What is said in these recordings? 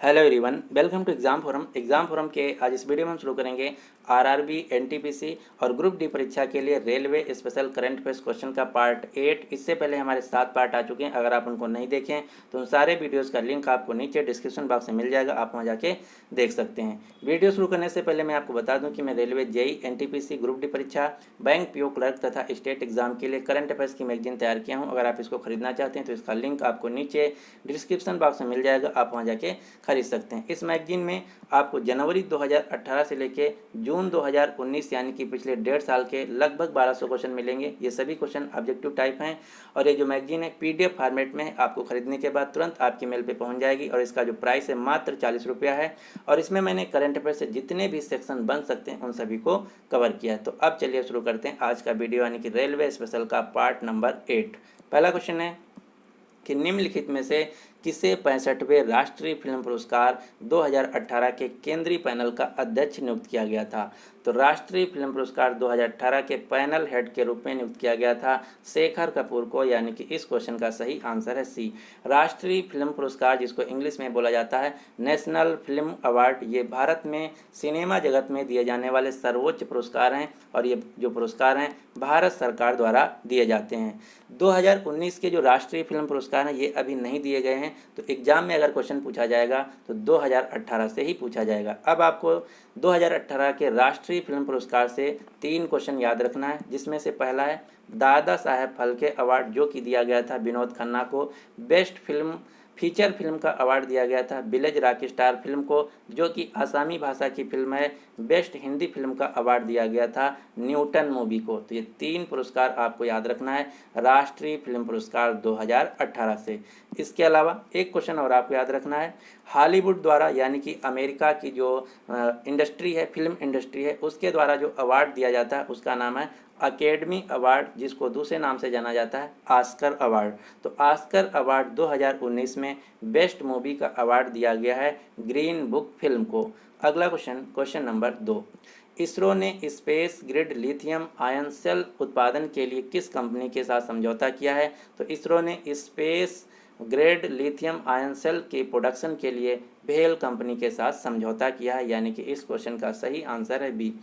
Hello everyone, welcome to exam forum के आज इस वीडियो में हम शुरू करेंगे आरआरबी, एनटीपीसी और ग्रुप डी परीक्षा के लिए railway special current affairs question का पार्ट 8। इससे पहले हमारे 7 पार्ट आ चुके हैं। अगर आप उनको नहीं देखें तो उन सारे वीडियोस का लिंक आपको नीचे डिस्क्रिप्शन बॉक्स में मिल जाएगा, आप वहां जाके देख सकते हैं। वीडियो शुरू करने से पहले मैं आपको बता दूँ कि मैं railway JE, NTPC, group D परीक्षा, बैंक पीओ क्लर्क तथा स्टेट एग्जाम के लिए करंट अफेयर्स की मैगजीन तैयार किया हूँ। अगर आप इसको खरीदना चाहते हैं तो इसका लिंक आपको नीचे डिस्क्रिप्शन बॉक्स में मिल जाएगा, आप वहाँ जाके खरीद सकते हैं। इस मैगजीन में आपको जनवरी 2018 से लेके जून 2019 यानी कि पिछले 1.5 साल के लगभग 1200 क्वेश्चन मिलेंगे। ये सभी क्वेश्चन ऑब्जेक्टिव टाइप हैं और ये जो मैगजीन है पीडीएफ फॉर्मेट में है। आपको खरीदने के बाद तुरंत आपकी मेल पे पहुंच जाएगी और इसका जो प्राइस है मात्र 40 रुपया है। और इसमें मैंने करंट अफेयर से जितने भी सेक्शन बन सकते हैं उन सभी को कवर किया है। तो अब चलिए शुरू करते हैं आज का वीडियो यानी कि रेलवे स्पेशल का पार्ट नंबर 8। पहला क्वेश्चन है कि निम्नलिखित में से किसे 65वें राष्ट्रीय फिल्म पुरस्कार 2018 के केंद्रीय पैनल का अध्यक्ष नियुक्त किया गया था। तो राष्ट्रीय फिल्म पुरस्कार 2018 के पैनल हेड के रूप में नियुक्त किया गया था शेखर कपूर को, यानी कि इस क्वेश्चन का सही आंसर है सी। राष्ट्रीय फिल्म पुरस्कार जिसको इंग्लिश में बोला जाता है नेशनल फिल्म अवार्ड, ये भारत में सिनेमा जगत में दिए जाने वाले सर्वोच्च पुरस्कार हैं और ये जो पुरस्कार हैं भारत सरकार द्वारा दिए जाते हैं। 2019 के जो राष्ट्रीय फिल्म पुरस्कार हैं ये अभी नहीं दिए गए हैं, तो एग्जाम में अगर क्वेश्चन पूछा जाएगा तो 2018 से ही पूछा जाएगा। अब आपको 2018 के राष्ट्रीय फिल्म पुरस्कार से 3 क्वेश्चन याद रखना है, जिसमें से पहला है दादा साहेब फाल्के अवार्ड जो कि दिया गया था विनोद खन्ना को। बेस्ट फिल्म फीचर फिल्म का अवार्ड दिया गया था विलेज रॉक स्टार फिल्म को जो कि आसामी भाषा की फिल्म है। बेस्ट हिंदी फिल्म का अवार्ड दिया गया था न्यूटन मूवी को। तो ये 3 पुरस्कार आपको याद रखना है राष्ट्रीय फिल्म पुरस्कार 2018 से। इसके अलावा एक क्वेश्चन और आपको याद रखना है, हॉलीवुड द्वारा यानी कि अमेरिका की जो इंडस्ट्री है, फिल्म इंडस्ट्री है, उसके द्वारा जो अवार्ड दिया जाता है उसका नाम है अकेडमी अवार्ड, जिसको दूसरे नाम से जाना जाता है ऑस्कर अवार्ड। तो ऑस्कर अवार्ड 2019 में बेस्ट मूवी का अवार्ड दिया गया है ग्रीन बुक फिल्म को। अगला क्वेश्चन नंबर 2, इसरो ने space grade lithium ion cell उत्पादन के लिए किस कंपनी के साथ समझौता किया है। तो इसरो ने space grade lithium ion cell के प्रोडक्शन के लिए भेल कंपनी के साथ समझौता किया है, यानी कि इस क्वेश्चन का सही आंसर है बी।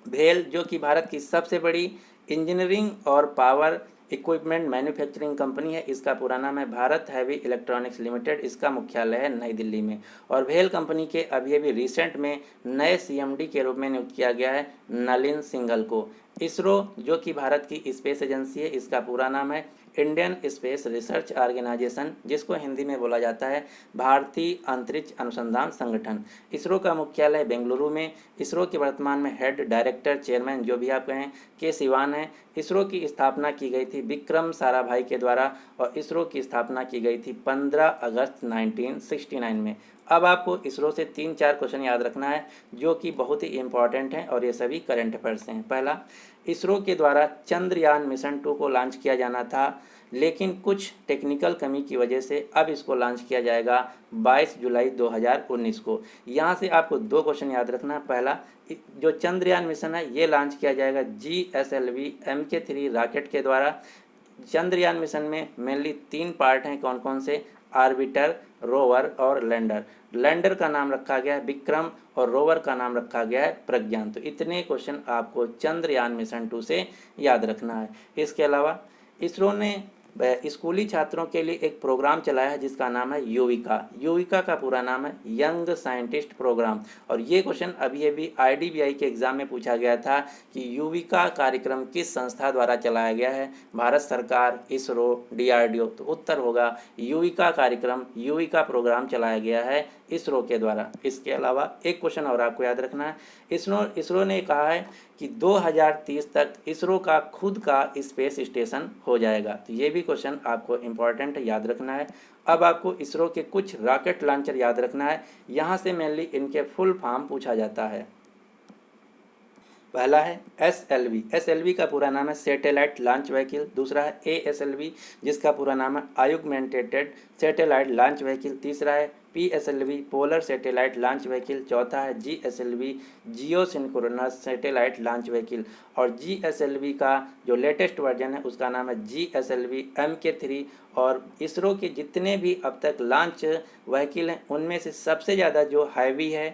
भेल जो कि भारत की सबसे बड़ी इंजीनियरिंग और पावर इक्विपमेंट मैन्युफैक्चरिंग कंपनी है, इसका पूरा नाम है भारत हैवी इलेक्ट्रॉनिक्स लिमिटेड। इसका मुख्यालय है नई दिल्ली में। और भेल कंपनी के अभी रिसेंट में नए सीएमडी के रूप में नियुक्त किया गया है नलिन सिंघल को। इसरो जो कि भारत की स्पेस एजेंसी है, इसका पूरा नाम है इंडियन स्पेस रिसर्च ऑर्गेनाइजेशन, जिसको हिंदी में बोला जाता है भारतीय अंतरिक्ष अनुसंधान संगठन। इसरो का मुख्यालय बेंगलुरु में। इसरो के वर्तमान में हेड डायरेक्टर चेयरमैन जो भी आप कहें के सिवान है। इसरो की स्थापना की गई थी विक्रम साराभाई के द्वारा और इसरो की स्थापना की गई थी 15 अगस्त 1969 में। अब आपको इसरो से 3-4 क्वेश्चन याद रखना है जो कि बहुत ही इंपॉर्टेंट हैं और ये सभी करंट अफेयर्स हैं। पहला, इसरो के द्वारा चंद्रयान मिशन 2 को लॉन्च किया जाना था, लेकिन कुछ टेक्निकल कमी की वजह से अब इसको लॉन्च किया जाएगा 22 जुलाई 2019 को। यहाँ से आपको 2 क्वेश्चन याद रखना। पहला, जो चंद्रयान मिशन है ये लॉन्च किया जाएगा GSLV Mk3 रॉकेट के द्वारा। चंद्रयान मिशन में मेनली 3 पार्ट हैं, कौन कौन से, आर्बिटर, रोवर और लैंडर। लैंडर का नाम रखा गया है विक्रम और रोवर का नाम रखा गया है प्रज्ञान। तो इतने क्वेश्चन आपको चंद्रयान मिशन 2 से याद रखना है। इसके अलावा इसरो ने स्कूली छात्रों के लिए एक प्रोग्राम चलाया है जिसका नाम है युविका। युविका का पूरा नाम है यंग साइंटिस्ट प्रोग्राम। और ये क्वेश्चन अभी IDBI के एग्जाम में पूछा गया था कि युविका कार्यक्रम किस संस्था द्वारा चलाया गया है, भारत सरकार, इसरो, DRDO। तो उत्तर होगा युविका कार्यक्रम, युविका प्रोग्राम चलाया गया है इसरो के द्वारा। इसके अलावा एक क्वेश्चन और आपको याद रखना है, इसरो ने कहा है कि 2030 तक इसरो का खुद का स्पेस स्टेशन हो जाएगा। तो ये भी क्वेश्चन आपको इम्पॉर्टेंट याद रखना है। अब आपको इसरो के कुछ रॉकेट लॉन्चर याद रखना है, यहाँ से मेनली इनके फुल फॉर्म पूछा जाता है। पहला है SLV, SLV का पूरा नाम है सैटेलाइट लॉन्च व्हीकल। दूसरा है ASLV जिसका पूरा नाम है ऑगमेंटेड सैटेलाइट लॉन्च व्हीकल। तीसरा है PSLV polar satellite launch vehicle. चौथा है GSLV जियो सिंक्रोनस सैटेलाइट लॉन्च व्हीकल। और GSLV का जो लेटेस्ट वर्जन है उसका नाम है GSLV MK3। और इसरो के जितने भी अब तक लॉन्च व्हीकल हैं उनमें से सबसे ज़्यादा जो हैवी है,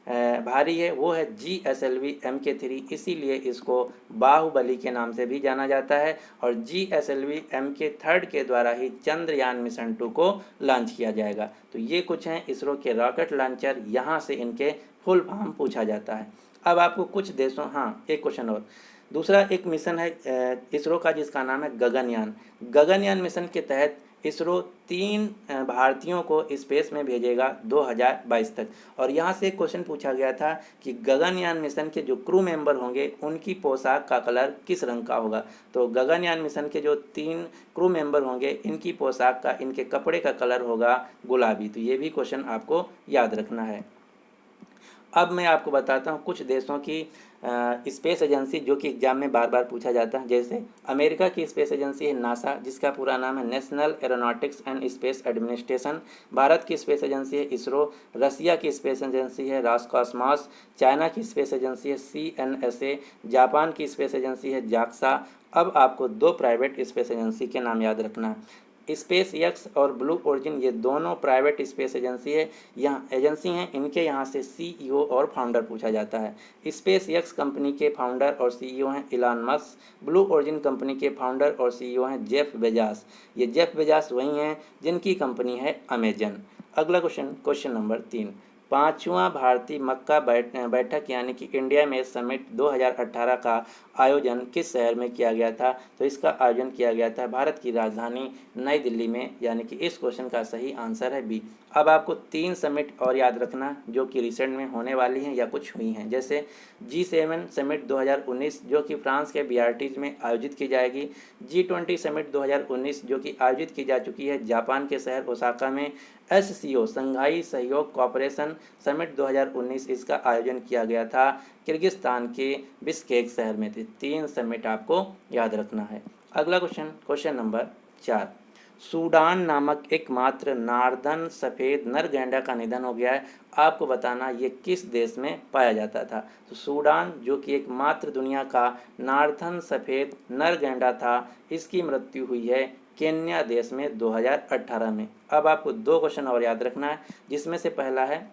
भारी है, वो है GSLV MK3, इसीलिए इसको बाहुबली के नाम से भी जाना जाता है। और GSLV MK3 के द्वारा ही चंद्रयान मिशन 2 को लॉन्च किया जाएगा। तो ये कुछ हैं इसरो के रॉकेट लॉन्चर, यहाँ से इनके फुल फॉर्म पूछा जाता है। अब आपको कुछ देशों, हाँ एक क्वेश्चन और, दूसरा एक मिशन है इसरो का जिसका नाम है गगनयान। गगनयान मिशन के तहत इसरो 3 भारतीयों को स्पेस में भेजेगा 2022 तक। और यहाँ से एक क्वेश्चन पूछा गया था कि गगनयान मिशन के जो क्रू मेंबर होंगे उनकी पोशाक का कलर किस रंग का होगा। तो गगनयान मिशन के जो 3 क्रू मेंबर होंगे इनकी पोशाक का, इनके कपड़े का कलर होगा गुलाबी। तो ये भी क्वेश्चन आपको याद रखना है। अब मैं आपको बताता हूँ कुछ देशों की स्पेस एजेंसी जो कि एग्जाम में बार बार पूछा जाता है। जैसे अमेरिका की स्पेस एजेंसी है नासा जिसका पूरा नाम है national aeronautics and space administration. Bharat की स्पेस एजेंसी है इसरो। रसिया की स्पेस एजेंसी है रॉसकॉस्मॉस। चाइना की स्पेस एजेंसी है CNSA। जापान की स्पेस एजेंसी है JAXA। अब आपको 2 प्राइवेट स्पेस एजेंसी के नाम याद रखना है। स्पेस एक्स और ब्लू ओरिजिन ये दोनों प्राइवेट स्पेस एजेंसी है, यहाँ एजेंसी हैं, इनके यहाँ से CEO और फाउंडर पूछा जाता है। स्पेस एक्स कंपनी के फाउंडर और CEO हैं Elon Musk. Blue origin company के फाउंडर और CEO हैं जेफ बेजास। ये जेफ बेजास वही हैं जिनकी कंपनी है अमेजन। अगला क्वेश्चन, क्वेश्चन नंबर 3, 5वां भारतीय मक्का बैठक यानी कि इंडिया में समिट 2018 का आयोजन किस शहर में किया गया था। तो इसका आयोजन किया गया था भारत की राजधानी नई दिल्ली में, यानी कि इस क्वेश्चन का सही आंसर है बी। अब आपको 3 समिट और याद रखना जो कि रिसेंट में होने वाली हैं या कुछ हुई हैं। जैसे G7 समिट 2019 जो कि फ्रांस के बियारिट्ज में आयोजित की जाएगी। G20 समिट 2019 जो कि आयोजित की जा चुकी है जापान के शहर ओसाका में। SCO संघाई सहयोग कॉपरेशन समिट 2019 इसका आयोजन किया गया था किर्गिस्तान के बिश्केक शहर में थे। 3 समिट आपको याद रखना है। अगला क्वेश्चन, क्वेश्चन नंबर 4, सूडान नामक एकमात्र नार्दन सफ़ेद नर गैंडा का निधन हो गया है। आपको बताना ये किस देश में पाया जाता था। तो सूडान जो कि एकमात्र दुनिया का नार्दन सफ़ेद नर गैंडा था, इसकी मृत्यु हुई है केन्या देश में 2018 में। अब आपको 2 क्वेश्चन और याद रखना है, जिसमें से पहला है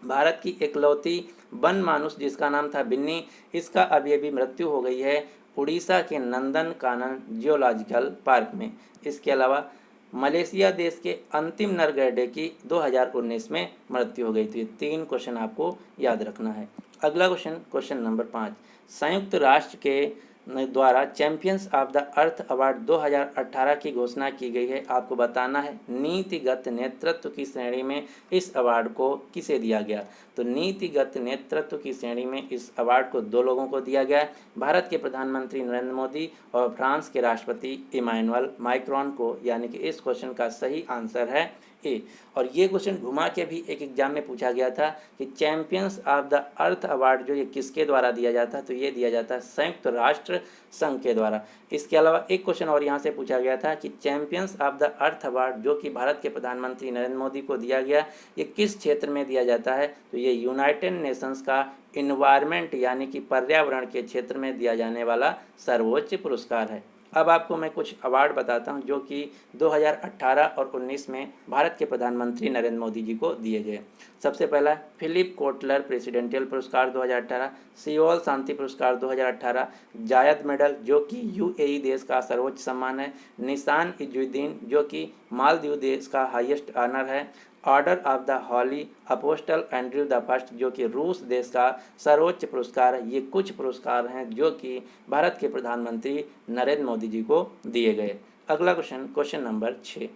भारत की इकलौती वन मानुष जिसका नाम था बिन्नी, इसका अभी मृत्यु हो गई है उड़ीसा के नंदन कानन जियोलॉजिकल पार्क में। इसके अलावा मलेशिया देश के अंतिम नर गैंडे की 2019 में मृत्यु हो गई थी। 3 क्वेश्चन आपको याद रखना है। अगला क्वेश्चन, क्वेश्चन नंबर 5, संयुक्त राष्ट्र के द्वारा champions of the earth award 2018 की घोषणा की गई है। आपको बताना है नीतिगत नेतृत्व की श्रेणी में इस अवार्ड को किसे दिया गया। तो नीतिगत नेतृत्व की श्रेणी में इस अवार्ड को 2 लोगों को दिया गया है, भारत के प्रधानमंत्री नरेंद्र मोदी और फ्रांस के राष्ट्रपति इमानुएल मैक्रोन को, यानी कि इस क्वेश्चन का सही आंसर है ए। और ये क्वेश्चन घुमा के भी एक एग्जाम में पूछा गया था कि champions of the earth award जो ये किसके द्वारा दिया जाता है। तो ये दिया जाता है संयुक्त राष्ट्र संघ के द्वारा। इसके अलावा एक क्वेश्चन और यहाँ से पूछा गया था कि champions of the earth award जो कि भारत के प्रधानमंत्री नरेंद्र मोदी को दिया गया, ये किस क्षेत्र में दिया जाता है। तो ये यूनाइटेड नेशंस का इन्वायरमेंट यानी कि पर्यावरण के क्षेत्र में दिया जाने वाला सर्वोच्च पुरस्कार है। अब आपको मैं कुछ अवार्ड बताता हूं जो कि 2018 और 19 में भारत के प्रधानमंत्री नरेंद्र मोदी जी को दिए गए। सबसे पहला फिलिप कोटलर प्रेसिडेंशियल पुरस्कार 2018, सियोल शांति पुरस्कार 2018, जायद मेडल जो कि UAE देश का सर्वोच्च सम्मान है, निशान इजुद्दीन जो कि मालदीव देश का हाईएस्ट ऑनर है, order of the holy apostle Andrew the first जो कि रूस देश का सर्वोच्च पुरस्कार है। ये कुछ पुरस्कार हैं जो कि भारत के प्रधानमंत्री नरेंद्र मोदी जी को दिए गए। अगला क्वेश्चन, क्वेश्चन नंबर 6,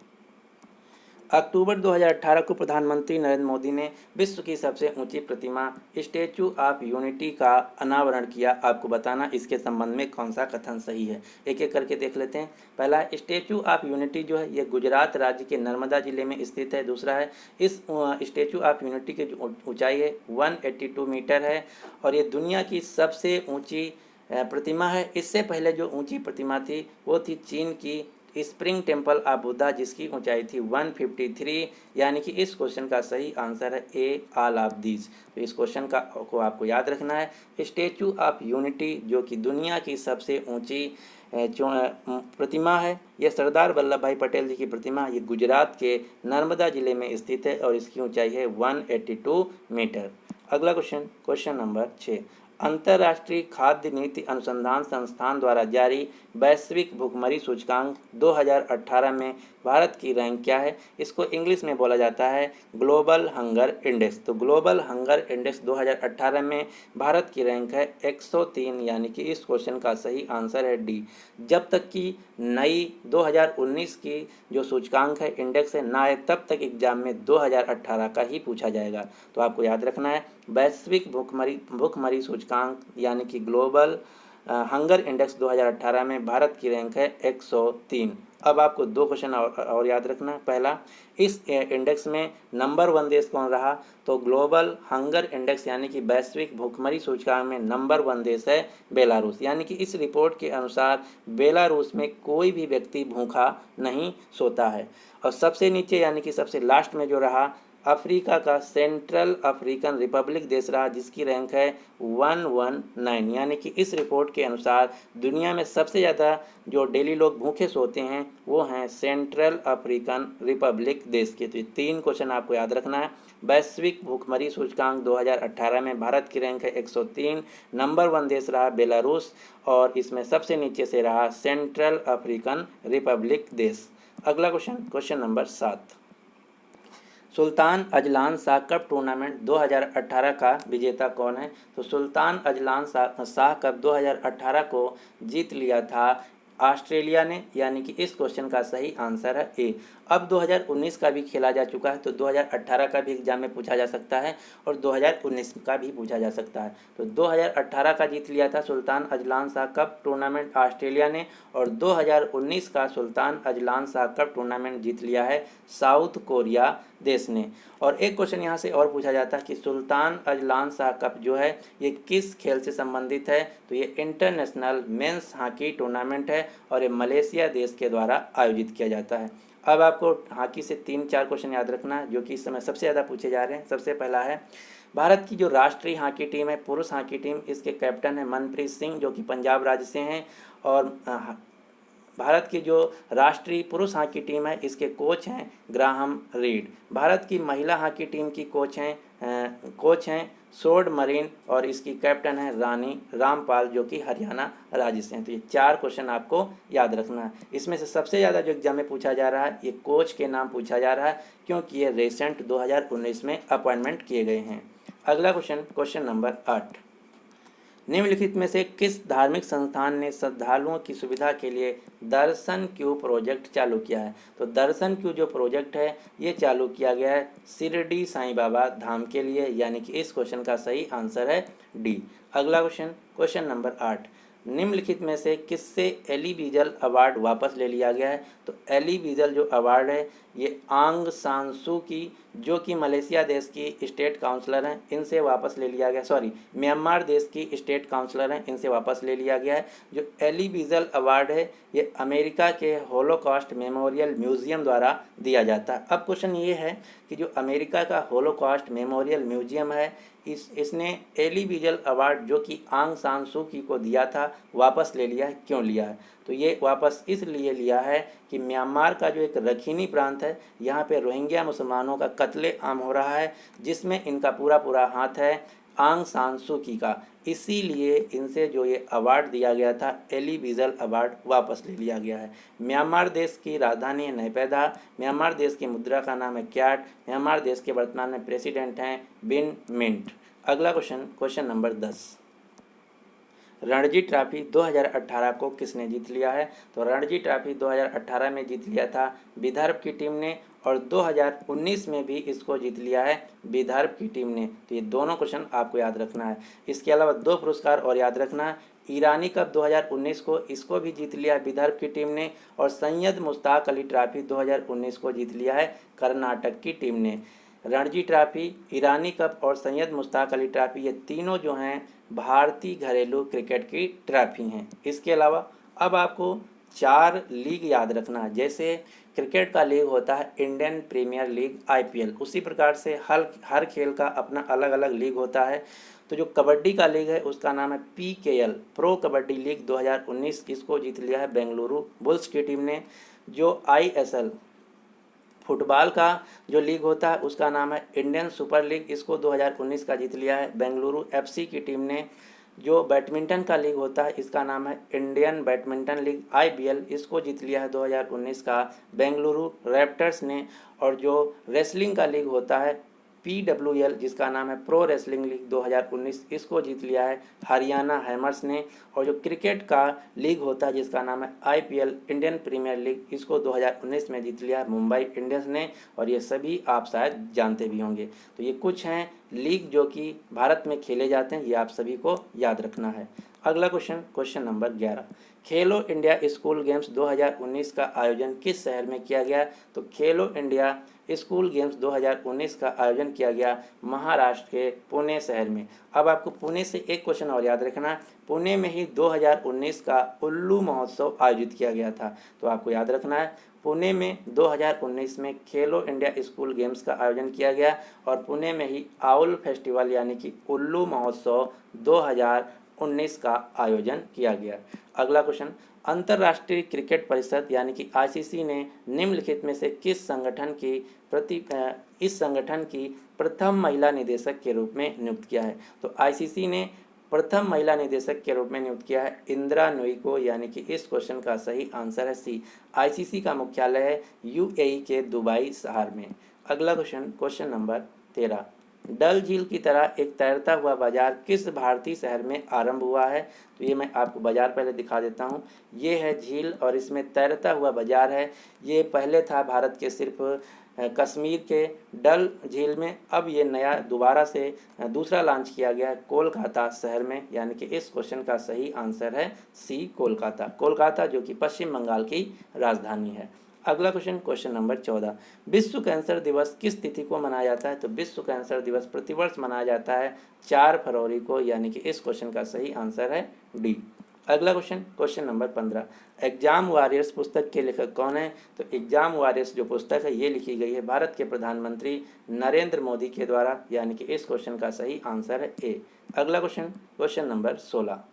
अक्टूबर 2018 को प्रधानमंत्री नरेंद्र मोदी ने विश्व की सबसे ऊंची प्रतिमा स्टैचू ऑफ यूनिटी का अनावरण किया। आपको बताना इसके संबंध में कौन सा कथन सही है। एक एक करके देख लेते हैं। पहला है स्टैचू ऑफ यूनिटी जो है ये गुजरात राज्य के नर्मदा जिले में स्थित है। दूसरा है इस स्टैचू ऑफ यूनिटी की जो ऊंचाई है 182 मीटर है और ये दुनिया की सबसे ऊँची प्रतिमा है। इससे पहले जो ऊँची प्रतिमा थी वो थी चीन की स्प्रिंग टेम्पल ऑफ बुद्धा जिसकी ऊंचाई थी 153। यानी कि इस क्वेश्चन का सही आंसर है ए ऑल ऑफ दीज। तो इस क्वेश्चन को आपको याद रखना है। स्टैचू ऑफ यूनिटी जो कि दुनिया की सबसे ऊंची प्रतिमा है, यह सरदार वल्लभ भाई पटेल जी की प्रतिमा ये गुजरात के नर्मदा जिले में स्थित है और इसकी ऊंचाई है 182 मीटर। अगला क्वेश्चन, क्वेश्चन नंबर 6। अंतर्राष्ट्रीय खाद्य नीति अनुसंधान संस्थान द्वारा जारी वैश्विक भुखमरी सूचकांक 2018 में भारत की रैंक क्या है? इसको इंग्लिश में बोला जाता है ग्लोबल हंगर इंडेक्स। तो ग्लोबल हंगर इंडेक्स 2018 में भारत की रैंक है 103। यानी कि इस क्वेश्चन का सही आंसर है डी। जब तक कि नई 2019 की जो सूचकांक है इंडेक्स है ना आए तब तक एग्जाम में 2018 का ही पूछा जाएगा। तो आपको याद रखना है वैश्विक भुखमरी सूचकांक यानी कि ग्लोबल हंगर इंडेक्स 2018 में भारत की रैंक है 103। अब आपको दो क्वेश्चन और याद रखना है। पहला, इस इंडेक्स में नंबर 1 देश कौन रहा? तो ग्लोबल हंगर इंडेक्स यानी कि वैश्विक भुखमरी सूचकांक में नंबर 1 देश है बेलारूस। यानी कि इस रिपोर्ट के अनुसार बेलारूस में कोई भी व्यक्ति भूखा नहीं सोता है। और सबसे नीचे यानी कि सबसे लास्ट में जो रहा अफ्रीका का सेंट्रल अफ्रीकन रिपब्लिक देश रहा जिसकी रैंक है 119। यानी कि इस रिपोर्ट के अनुसार दुनिया में सबसे ज़्यादा जो डेली लोग भूखे सोते हैं वो हैं सेंट्रल अफ्रीकन रिपब्लिक देश के। तो 3 क्वेश्चन आपको याद रखना है। वैश्विक भूखमरी सूचकांक 2018 में भारत की रैंक है 103, नंबर 1 देश रहा बेलारूस और इसमें सबसे नीचे से रहा सेंट्रल अफ्रीकन रिपब्लिक देश। अगला क्वेश्चन, क्वेश्चन नंबर 7। सुल्तान अजलान शाह कप टूर्नामेंट 2018 का विजेता कौन है? तो सुल्तान अजलान शाह कप 2018 को जीत लिया था ऑस्ट्रेलिया ने। यानी कि इस क्वेश्चन का सही आंसर है ए। अब 2019 का भी खेला जा चुका है तो 2018 का भी एग्जाम में पूछा जा सकता है और 2019 का भी पूछा जा सकता है। तो 2018 का जीत लिया था Sultan Azlan Shah cup tournament Australia ने और 2019 का Sultan Azlan Shah cup tournament जीत लिया है साउथ कोरिया देश ने। और एक क्वेश्चन यहाँ से और पूछा जाता है कि सुल्तान अजलान शाह कप जो है ये किस खेल से संबंधित है? तो ये इंटरनेशनल मेंस हॉकी टूर्नामेंट है और ये मलेशिया देश के द्वारा आयोजित किया जाता है। अब आपको हॉकी से 3-4 क्वेश्चन याद रखना है जो कि इस समय सबसे ज़्यादा पूछे जा रहे हैं। सबसे पहला है भारत की जो राष्ट्रीय हॉकी टीम है पुरुष हॉकी टीम, इसके कैप्टन है मनप्रीत सिंह जो कि पंजाब राज्य से हैं। और भारत की जो राष्ट्रीय पुरुष हॉकी टीम है इसके कोच हैं ग्राहम रीड। भारत की महिला हॉकी टीम की कोच हैं सोड मरीन और इसकी कैप्टन है रानी रामपाल जो कि हरियाणा राज्य से हैं। तो ये 4 क्वेश्चन आपको याद रखना है। इसमें से सबसे ज़्यादा जो एग्जाम में पूछा जा रहा है ये कोच के नाम पूछा जा रहा है क्योंकि ये रिसेंट 2019 में अपॉइंटमेंट किए गए हैं। अगला क्वेश्चन, क्वेश्चन नंबर 8। निम्नलिखित में से किस धार्मिक संस्थान ने श्रद्धालुओं की सुविधा के लिए दर्शन क्यू प्रोजेक्ट चालू किया है? तो दर्शन क्यू जो प्रोजेक्ट है ये चालू किया गया है शिरडी साईं बाबा धाम के लिए। यानी कि इस क्वेश्चन का सही आंसर है डी। अगला क्वेश्चन, क्वेश्चन नंबर 8। निम्नलिखित में से किससे एली विजल अवार्ड वापस ले लिया गया है? तो एली विजल जो अवार्ड है ये आंग सान सू की जो कि मलेशिया देश की स्टेट काउंसलर हैं इनसे वापस ले लिया गया। सॉरी, म्यांमार देश की स्टेट काउंसलर हैं इनसे वापस ले लिया गया है। जो एली विजल अवार्ड है ये अमेरिका के होलोकॉस्ट मेमोरियल म्यूजियम द्वारा दिया जाता है। अब क्वेश्चन ये है कि जो अमेरिका का होलोकॉस्ट मेमोरियल म्यूजियम है इसने एली विजल अवार्ड जो कि आंग सान सू की को दिया था वापस ले लिया है। क्यों लिया है? तो ये वापस इसलिए लिया है कि म्यांमार का जो एक रखीनी प्रांत है यहाँ पे रोहिंग्या मुसलमानों का कत्ले आम हो रहा है जिसमें इनका पूरा हाथ है आंग सान सू की का। इसीलिए इनसे जो ये अवार्ड दिया गया था एली विजल अवार्ड वापस ले लिया गया है। म्यांमार देश की राजधानी है नयपैदा। म्यांमार देश की मुद्रा का नाम है क्याट। म्यांमार देश के वर्तमान में प्रेसिडेंट हैं बिन मिंट। अगला question, question number 10। Ranji trophy 2018 को किसने जीत लिया है? तो रणजी ट्रॉफी 2018 में जीत लिया था विदर्भ की टीम ने, और 2019 में भी इसको जीत लिया है विदर्भ की टीम ने। तो ये दोनों क्वेश्चन आपको याद रखना है। इसके अलावा 2 पुरस्कार और याद रखना है। ईरानी कप 2019 को इसको भी जीत लिया विदर्भ की टीम ने, और सैयद मुश्ताक अली ट्रॉफी 2019 को जीत लिया है कर्नाटक की टीम ने। रणजी ट्रॉफी, ईरानी कप और सैयद मुश्ताक अली ट्रॉफी, ये तीनों जो हैं भारतीय घरेलू क्रिकेट की ट्रॉफी हैं। इसके अलावा अब आपको 4 लीग याद रखना है। जैसे क्रिकेट का लीग होता है इंडियन प्रीमियर लीग IPL, उसी प्रकार से हर खेल का अपना अलग अलग लीग होता है। तो जो कबड्डी का लीग है उसका नाम है PKL, प्रो कबड्डी लीग 2019, इसको जीत लिया है बेंगलुरु बुल्स की टीम ने। जो ISL फुटबॉल का जो लीग होता है उसका नाम है इंडियन सुपर लीग, इसको 2019 का जीत लिया है बेंगलुरु FC की टीम ने। जो बैडमिंटन का लीग होता है इसका नाम है इंडियन बैडमिंटन लीग IBL, इसको जीत लिया है 2019 का बेंगलुरु रैप्टर्स ने। और जो रेसलिंग का लीग होता है PWL, जिसका नाम है प्रो रेसलिंग लीग 2019, इसको जीत लिया है हरियाणा हैमर्स ने। और जो क्रिकेट का लीग होता है जिसका नाम है IPL इंडियन प्रीमियर लीग, इसको 2019 में जीत लिया है मुंबई इंडियंस ने। और ये सभी आप शायद जानते भी होंगे। तो ये कुछ हैं लीग जो कि भारत में खेले जाते हैं, ये आप सभी को याद रखना है। अगला क्वेश्चन नंबर 11, खेलो इंडिया स्कूल गेम्स 2019 का आयोजन किस शहर में किया गया? तो खेलो इंडिया स्कूल गेम्स 2019 का आयोजन किया गया महाराष्ट्र के पुणे शहर में। अब आपको पुणे से एक क्वेश्चन और याद रखना है। पुणे में ही 2019 का उल्लू महोत्सव आयोजित किया गया था। तो आपको याद रखना है पुणे में 2019 में खेलो इंडिया स्कूल गेम्स का आयोजन किया गया, और पुणे में ही आउल फेस्टिवल यानी कि उल्लू महोत्सव 2019 का आयोजन किया गया। अगला क्वेश्चन, अंतर्राष्ट्रीय क्रिकेट परिषद यानी कि ICC ने निम्नलिखित में से किस संगठन की इस संगठन की प्रथम महिला निदेशक के रूप में नियुक्त किया है? तो ICC ने प्रथम महिला निदेशक के रूप में नियुक्त किया है इंदिरा नूई को, यानी कि इस क्वेश्चन का सही आंसर है C। ICC का मुख्यालय है UAE के दुबई शहर में। अगला क्वेश्चन नंबर 13, डल झील की तरह एक तैरता हुआ बाजार किस भारतीय शहर में आरंभ हुआ है? तो ये मैं आपको बाजार पहले दिखा देता हूँ। ये है झील और इसमें तैरता हुआ बाजार है। ये पहले था भारत के सिर्फ कश्मीर के डल झील में, अब ये नया दोबारा से दूसरा लॉन्च किया गया है कोलकाता शहर में, यानी कि इस क्वेश्चन का सही आंसर है C कोलकाता, जो कि पश्चिम बंगाल की राजधानी है। अगला क्वेश्चन नंबर 14, विश्व कैंसर दिवस किस तिथि को मनाया जाता है? तो विश्व कैंसर दिवस प्रतिवर्ष मनाया जाता है 4 फरवरी को, यानी कि इस क्वेश्चन का सही आंसर है D। अगला क्वेश्चन नंबर 15, एग्जाम वॉरियर्स पुस्तक के लेखक कौन है? तो एग्जाम वॉरियर्स जो पुस्तक है ये लिखी गई है भारत के प्रधानमंत्री नरेंद्र मोदी के द्वारा, यानी कि इस क्वेश्चन का सही आंसर है A। अगला क्वेश्चन नंबर 16,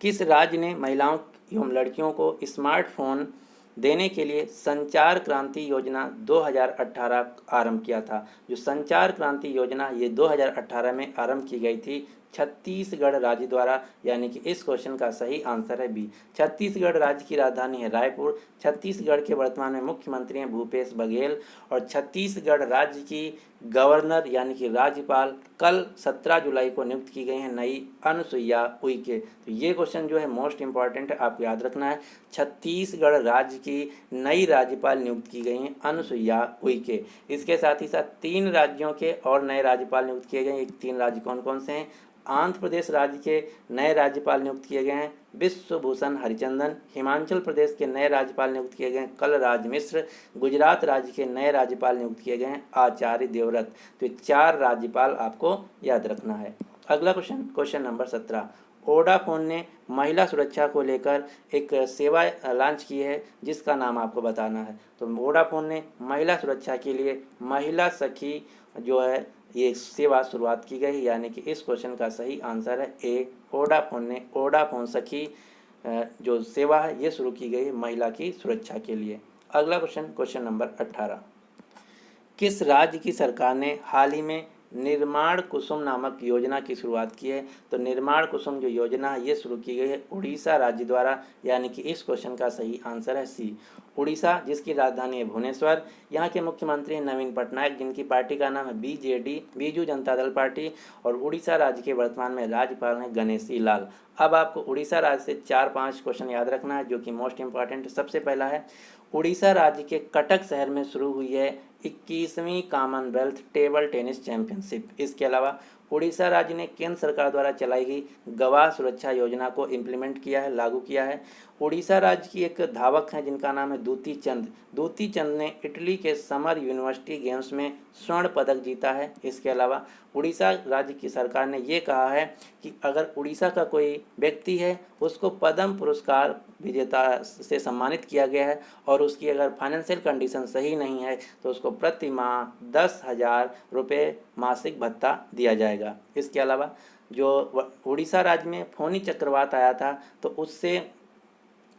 किस राज्य ने महिलाओं एवं लड़कियों को स्मार्टफोन देने के लिए संचार क्रांति योजना 2018 आरंभ किया था? जो संचार क्रांति योजना ये 2018 में आरंभ की गई थी छत्तीसगढ़ राज्य द्वारा, यानी कि इस क्वेश्चन का सही आंसर है B। छत्तीसगढ़ राज्य की राजधानी है रायपुर। छत्तीसगढ़ के वर्तमान में मुख्यमंत्री हैं भूपेश बघेल, और छत्तीसगढ़ राज्य की गवर्नर यानी कि राज्यपाल कल 17 जुलाई को नियुक्त की गई हैं नई अनुसुईया उइके। तो ये क्वेश्चन जो है मोस्ट इंपॉर्टेंट है, आपको याद रखना है। छत्तीसगढ़ राज्य की नई राज्यपाल नियुक्त की गई हैं अनुसुईया उइके। इसके साथ ही साथ 3 राज्यों के और नए राज्यपाल नियुक्त किए गए हैं। 3 राज्य कौन कौन से हैं? आंध्र प्रदेश राज्य के नए राज्यपाल नियुक्त किए गए हैं विश्वभूषण हरिचंदन। हिमाचल प्रदेश के नए राज्यपाल नियुक्त किए गए हैं कलराज मिश्र। गुजरात राज्य के नए राज्यपाल नियुक्त किए गए हैं आचार्य देवव्रत। तो 4 राज्यपाल आपको याद रखना है। अगला क्वेश्चन नंबर 17, वोडाफोन ने महिला सुरक्षा को लेकर एक सेवा लॉन्च की है जिसका नाम आपको बताना है। तो वोडाफोन ने महिला सुरक्षा के लिए महिला सखी जो है ये सेवा शुरुआत की गई, यानी कि इस क्वेश्चन का सही आंसर है A। वोडाफोन ने वोडाफोन सखी जो सेवा है ये शुरू की गई है महिला की सुरक्षा के लिए। अगला क्वेश्चन नंबर 18, किस राज्य की सरकार ने हाल ही में निर्माण कुसुम नामक योजना की शुरुआत की है? तो निर्माण कुसुम जो योजना है ये शुरू की गई है उड़ीसा राज्य द्वारा, यानी कि इस क्वेश्चन का सही आंसर है C। उड़ीसा, जिसकी राजधानी है भुवनेश्वर। यहाँ के मुख्यमंत्री हैं नवीन पटनायक, जिनकी पार्टी का नाम है बीजेडी, बीजू जनता दल पार्टी। और उड़ीसा राज्य के वर्तमान में राज्यपाल हैं गणेशी लाल। अब आपको उड़ीसा राज्य से 4-5 क्वेश्चन याद रखना है, जो कि मोस्ट इंपॉर्टेंट। सबसे पहला है, उड़ीसा राज्य के कटक शहर में शुरू हुई है 21वीं कॉमनवेल्थ टेबल टेनिस चैंपियनशिप। इसके अलावा उड़ीसा राज्य ने केंद्र सरकार द्वारा चलाई गई गवाह सुरक्षा योजना को इम्प्लीमेंट किया है, लागू किया है। उड़ीसा राज्य की एक धावक हैं जिनका नाम है दूती चंद। दूती चंद ने इटली के समर यूनिवर्सिटी गेम्स में स्वर्ण पदक जीता है। इसके अलावा उड़ीसा राज्य की सरकार ने ये कहा है कि अगर उड़ीसा का कोई व्यक्ति है उसको पद्म पुरस्कार विजेता से सम्मानित किया गया है और उसकी अगर फाइनेंशियल कंडीशन सही नहीं है तो उसको प्रति माह 10,000 रुपये मासिक भत्ता दिया जाएगा। इसके अलावा जो उड़ीसा राज्य में फोनी चक्रवात आया था तो उससे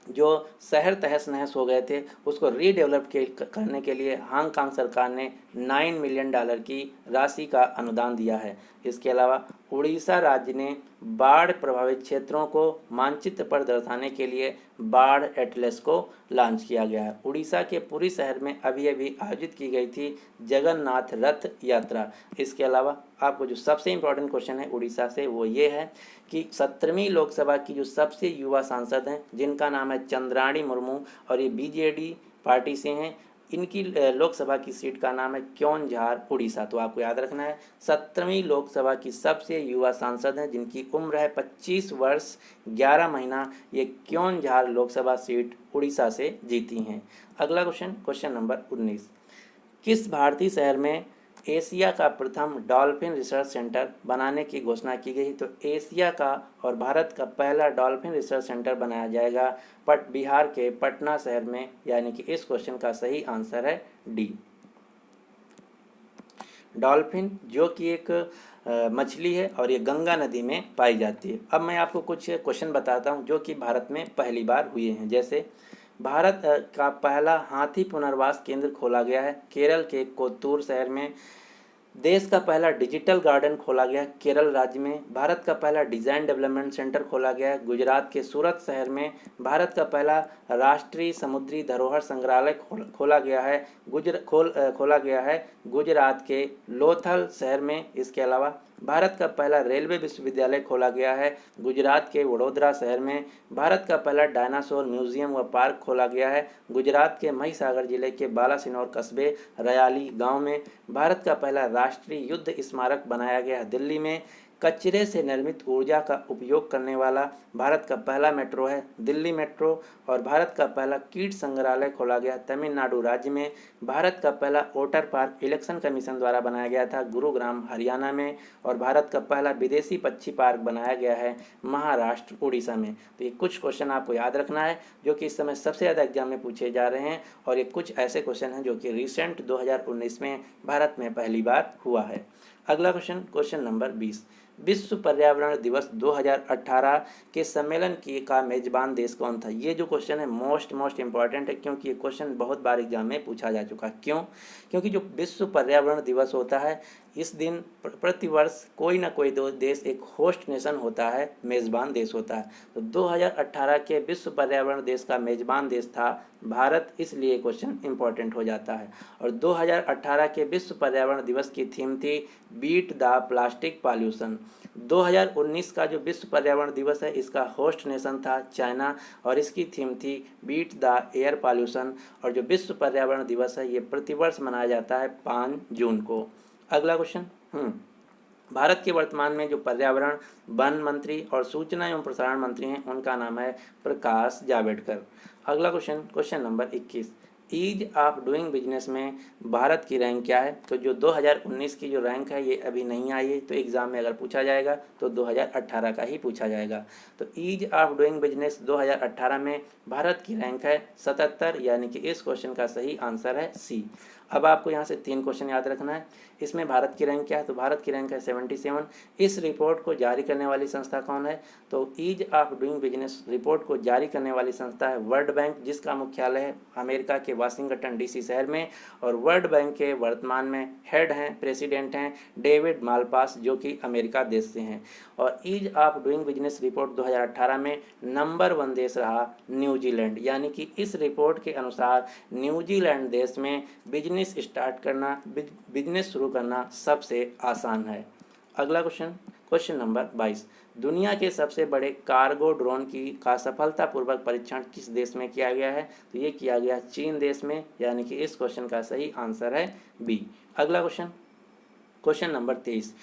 जो शहर तहस नहस हो गए थे उसको रीडेवलप करने के लिए हांगकांग सरकार ने $9 मिलियन की राशि का अनुदान दिया है। इसके अलावा उड़ीसा राज्य ने बाढ़ प्रभावित क्षेत्रों को मानचित्र पर दर्शाने के लिए बाढ़ एटलस को लॉन्च किया गया है। उड़ीसा के पुरी शहर में अभी अभी आयोजित की गई थी जगन्नाथ रथ यात्रा। इसके अलावा आपको जो सबसे इम्पोर्टेंट क्वेश्चन है उड़ीसा से वो ये है कि 17वीं लोकसभा की जो सबसे युवा सांसद हैं जिनका नाम है चंद्राणी मुर्मू और ये बीजेडी पार्टी से हैं, इनकी लोकसभा की सीट का नाम है क्योंझार उड़ीसा। तो आपको याद रखना है 17वीं लोकसभा की सबसे युवा सांसद हैं जिनकी उम्र है 25 वर्ष 11 महीना, ये क्योंझार लोकसभा सीट उड़ीसा से जीती हैं। अगला क्वेश्चन, क्वेश्चन नंबर 19, किस भारतीय शहर में एशिया का प्रथम डॉल्फिन रिसर्च सेंटर बनाने की घोषणा की गई? तो एशिया का और भारत का पहला डॉल्फिन रिसर्च सेंटर बनाया जाएगा बिहार के पटना शहर में, यानी कि इस क्वेश्चन का सही आंसर है डी। डॉल्फिन जो कि एक मछली है और ये गंगा नदी में पाई जाती है। अब मैं आपको कुछ क्वेश्चन बताता हूँ जो कि भारत में पहली बार हुए हैं। जैसे भारत का पहला हाथी पुनर्वास केंद्र खोला गया है केरल के कोत्तूर शहर में। देश का पहला डिजिटल गार्डन खोला गया केरल राज्य में। भारत का पहला डिज़ाइन डेवलपमेंट सेंटर खोला गया है गुजरात के सूरत शहर में। भारत का पहला राष्ट्रीय समुद्री धरोहर संग्रहालय खोला गया है गुजरात के लोथल शहर में। इसके अलावा भारत का पहला रेलवे विश्वविद्यालय खोला गया है गुजरात के वडोदरा शहर में। भारत का पहला डायनासोर म्यूजियम व पार्क खोला गया है गुजरात के महिसागर जिले के बालासिनोर कस्बे रयाली गांव में। भारत का पहला राष्ट्रीय युद्ध स्मारक बनाया गया है दिल्ली में। कचरे से निर्मित ऊर्जा का उपयोग करने वाला भारत का पहला मेट्रो है दिल्ली मेट्रो। और भारत का पहला कीट संग्रहालय खोला गया तमिलनाडु राज्य में। भारत का पहला वोटर पार्क इलेक्शन कमीशन द्वारा बनाया गया था गुरुग्राम हरियाणा में। और भारत का पहला विदेशी पक्षी पार्क बनाया गया है महाराष्ट्र उड़ीसा में। तो ये कुछ क्वेश्चन आपको याद रखना है जो कि इस समय सबसे ज़्यादा एग्जाम में पूछे जा रहे हैं और ये कुछ ऐसे क्वेश्चन हैं जो कि रिसेंट 2019 में भारत में पहली बार हुआ है। अगला क्वेश्चन, क्वेश्चन नंबर 20, विश्व पर्यावरण दिवस 2018 के सम्मेलन का मेजबान देश कौन था? ये जो क्वेश्चन है मोस्ट इंपॉर्टेंट है क्योंकि ये क्वेश्चन बहुत बार एग्जाम में पूछा जा चुका है। क्यों? क्योंकि जो विश्व पर्यावरण दिवस होता है इस दिन प्रतिवर्ष कोई ना कोई दो देश एक होस्ट नेशन होता है, मेज़बान देश होता है। तो 2018 के विश्व पर्यावरण देश का मेज़बान देश था भारत, इसलिए क्वेश्चन इंपॉर्टेंट हो जाता है। और 2018 के विश्व पर्यावरण दिवस की थीम थी बीट द प्लास्टिक पॉल्यूशन। 2019 का जो विश्व पर्यावरण दिवस है इसका होस्ट नेशन था चाइना और इसकी थीम थी बीट द एयर पॉल्यूशन। और जो विश्व पर्यावरण दिवस है ये प्रतिवर्ष मनाया जाता है 5 जून को। अगला क्वेश्चन, भारत के वर्तमान में जो पर्यावरण वन मंत्री और सूचना एवं प्रसारण मंत्री हैं उनका नाम है प्रकाश जावड़ेकर। अगला question, question number 21, ease of doing business में भारत की रैंक क्या है? तो जो 2019 की जो रैंक है ये अभी नहीं आई है, तो एग्जाम में अगर पूछा जाएगा तो 2018 का ही पूछा जाएगा। तो ईज ऑफ डूइंग बिजनेस 2018 में भारत की रैंक है 77, यानी कि इस क्वेश्चन का सही आंसर है सी। अब आपको यहाँ से 3 क्वेश्चन याद रखना है। इसमें भारत की रैंक क्या है, तो भारत की रैंक है 77। इस रिपोर्ट को जारी करने वाली संस्था कौन है, तो ease of doing business report को जारी करने वाली संस्था है वर्ल्ड बैंक, जिसका मुख्यालय है अमेरिका के वाशिंगटन डीसी शहर में। और वर्ल्ड बैंक के वर्तमान में हेड हैं, प्रेसिडेंट हैं डेविड मालपास, जो कि अमेरिका देश से हैं। और ease of doing business report 2018 में नंबर 1 देश रहा न्यूजीलैंड, यानी कि इस रिपोर्ट के अनुसार न्यूजीलैंड देश में बिजनेस स्टार्ट करना, बिजनेस शुरू करना सबसे आसान है। अगला क्वेश्चन नंबर 22, दुनिया के सबसे बड़े कार्गो ड्रोन का सफलतापूर्वक परीक्षण किस देश में किया गया है, तो ये किया गया चीन देश में, यानी कि इस क्वेश्चन का सही आंसर है बी। अगला क्वेश्चन नंबर 23,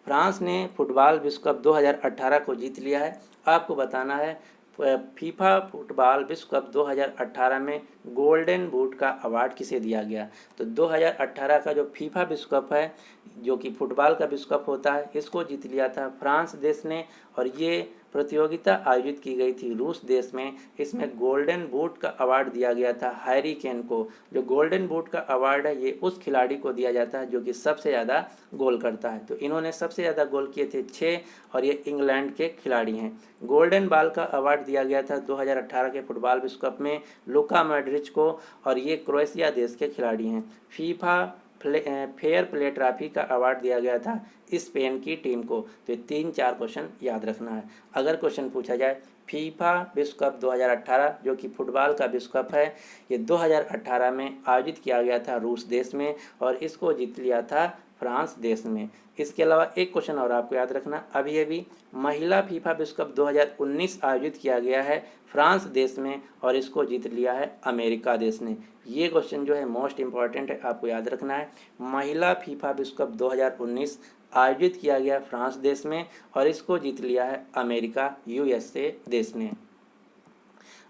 फ्रांस ने फुटबॉल विश्व कप 2018 को जीत लिया है। आपको बताना है फीफा फुटबॉल विश्व कप 2018 में गोल्डन बूट का अवार्ड किसे दिया गया, तो 2018 का जो फीफा विश्व कप है, जो कि फुटबॉल का विश्व कप होता है, इसको जीत लिया था फ्रांस देश ने। और ये प्रतियोगिता आयोजित की गई थी रूस देश में। इसमें गोल्डन बूट का अवार्ड दिया गया था हैरी केन को। जो गोल्डन बूट का अवार्ड है, ये उस खिलाड़ी को दिया जाता है जो कि सबसे ज़्यादा गोल करता है। तो इन्होंने सबसे ज़्यादा गोल किए थे 6, और ये इंग्लैंड के खिलाड़ी हैं। गोल्डन बॉल का अवार्ड दिया गया था 2018 के फुटबॉल विश्व कप में लुका मॉड्रिच को, और ये क्रोएशिया देश के खिलाड़ी हैं। फीफा फेयर प्ले ट्रॉफी का अवार्ड दिया गया था स्पेन की टीम को। तो 3-4 क्वेश्चन याद रखना है। अगर क्वेश्चन पूछा जाए फीफा विश्व कप 2018 जो कि फुटबॉल का विश्व कप है, ये 2018 में आयोजित किया गया था रूस देश में, और इसको जीत लिया था फ्रांस देश में। इसके अलावा एक क्वेश्चन और आपको याद रखना, अभी महिला फीफा विश्व कप 2019 आयोजित किया गया है फ्रांस देश में, और इसको जीत लिया है अमेरिका देश ने। ये क्वेश्चन जो है मोस्ट इम्पॉर्टेंट है, आपको याद रखना है। महिला फीफा विश्व कप 2019 आयोजित किया गया फ्रांस देश में, और इसको जीत लिया है अमेरिका यूएसए देश ने।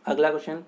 अगला क्वेश्चन,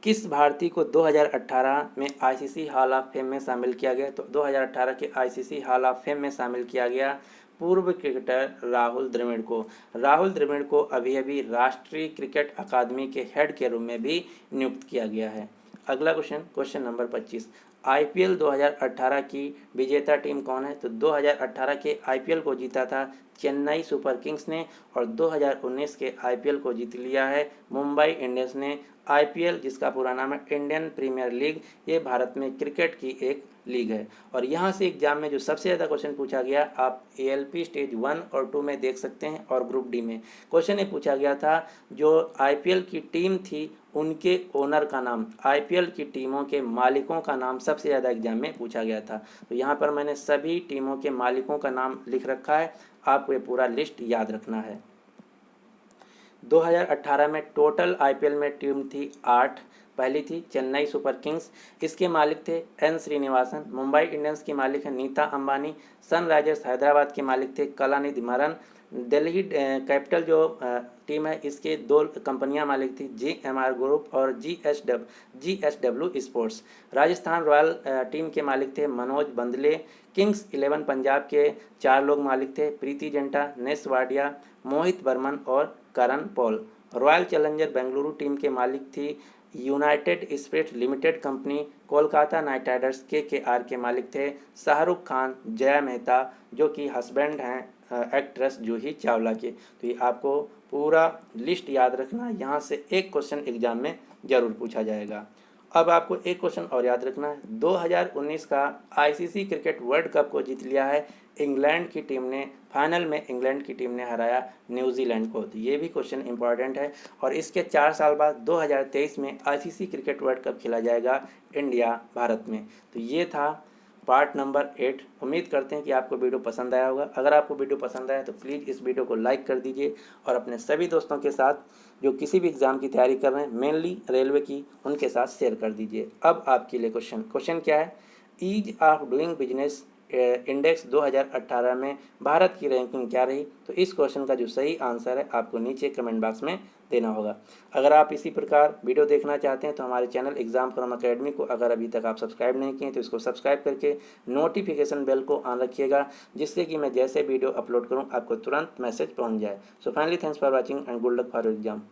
किस भारतीय को 2018 में आईसीसी हॉल ऑफ फेम में शामिल किया गया, तो 2018 के आईसीसी हॉल ऑफ फेम में शामिल किया गया पूर्व क्रिकेटर राहुल द्रविड़ को। राहुल द्रविड़ को अभी राष्ट्रीय क्रिकेट अकादमी के हेड के रूप में भी नियुक्त किया गया है। अगला क्वेश्चन नंबर 25, आईपीएल 2018 की विजेता टीम कौन है, तो 2018 के आईपीएल को जीता था चेन्नई सुपर किंग्स ने, और 2019 के आईपीएल को जीत लिया है मुंबई इंडियंस ने। आईपीएल, जिसका पूरा नाम है इंडियन प्रीमियर लीग, ये भारत में क्रिकेट की एक लीग है। और यहाँ से एग्जाम में जो सबसे ज़्यादा क्वेश्चन पूछा गया, आप एएलपी स्टेज 1 और 2 में देख सकते हैं, और ग्रुप डी में क्वेश्चन ये पूछा गया था जो आईपीएल की टीम थी उनके ओनर का नाम, आईपीएल की टीमों के मालिकों का नाम सबसे ज़्यादा एग्जाम में पूछा गया था। तो यहाँ पर मैंने सभी टीमों के मालिकों का नाम लिख रखा है, आपको ये पूरा लिस्ट याद रखना है। 2018 में टोटल आईपीएल में टीम थी 8। पहली थी चेन्नई सुपर किंग्स, इसके मालिक थे एन श्रीनिवासन। मुंबई इंडियंस की मालिक है नीता अंबानी। सनराइजर्स हैदराबाद के मालिक थे कलानिधि मारन। दिल्ली कैपिटल जो टीम है, इसके 2 कंपनियां मालिक थी जीएमआर ग्रुप और JSW sports. Rajasthan Royal team के मालिक थे मनोज बंदले। किंग्स 11 पंजाब के 4 लोग मालिक थे, प्रीति जिंटा, नेस वाडिया, मोहित बर्मन और Karan Paul. Royal Challenger Bengaluru team के मालिक थी United Spirit Limited company. Kolkata Knight Riders KKR के मालिक थे शाहरुख खान, जया मेहता, जो कि हस्बैंड हैं एक्ट्रेस जूही चावला के। तो ये आपको पूरा लिस्ट याद रखना, यहाँ से एक क्वेश्चन एग्जाम में जरूर पूछा जाएगा। अब आपको एक क्वेश्चन और याद रखना है, 2019 का आईसीसी क्रिकेट वर्ल्ड कप को जीत लिया है इंग्लैंड की टीम ने। फाइनल में इंग्लैंड की टीम ने हराया न्यूजीलैंड को। तो ये भी क्वेश्चन इंपॉर्टेंट है। और इसके 4 साल बाद 2023 में आईसीसी क्रिकेट वर्ल्ड कप खेला जाएगा इंडिया भारत में। तो ये था पार्ट नंबर 8। उम्मीद करते हैं कि आपको वीडियो पसंद आया होगा। अगर आपको वीडियो पसंद आया तो प्लीज़ इस वीडियो को लाइक कर दीजिए, और अपने सभी दोस्तों के साथ जो किसी भी एग्ज़ाम की तैयारी कर रहे हैं, मेनली रेलवे की, उनके साथ शेयर कर दीजिए। अब आपके लिए क्वेश्चन क्या है, ease of doing business index 2018 में भारत की रैंकिंग क्या रही, तो इस क्वेश्चन का जो सही आंसर है आपको नीचे कमेंट बॉक्स में देना होगा। अगर आप इसी प्रकार वीडियो देखना चाहते हैं तो हमारे चैनल एग्जाम फॉरम अकेडमी को अगर अभी तक आप सब्सक्राइब नहीं किए तो इसको सब्सक्राइब करके नोटिफिकेशन बेल को ऑन रखिएगा, जिससे कि मैं जैसे वीडियो अपलोड करूं आपको तुरंत मैसेज पहुंच जाए। So finally thanks for watching and good luck for your exam.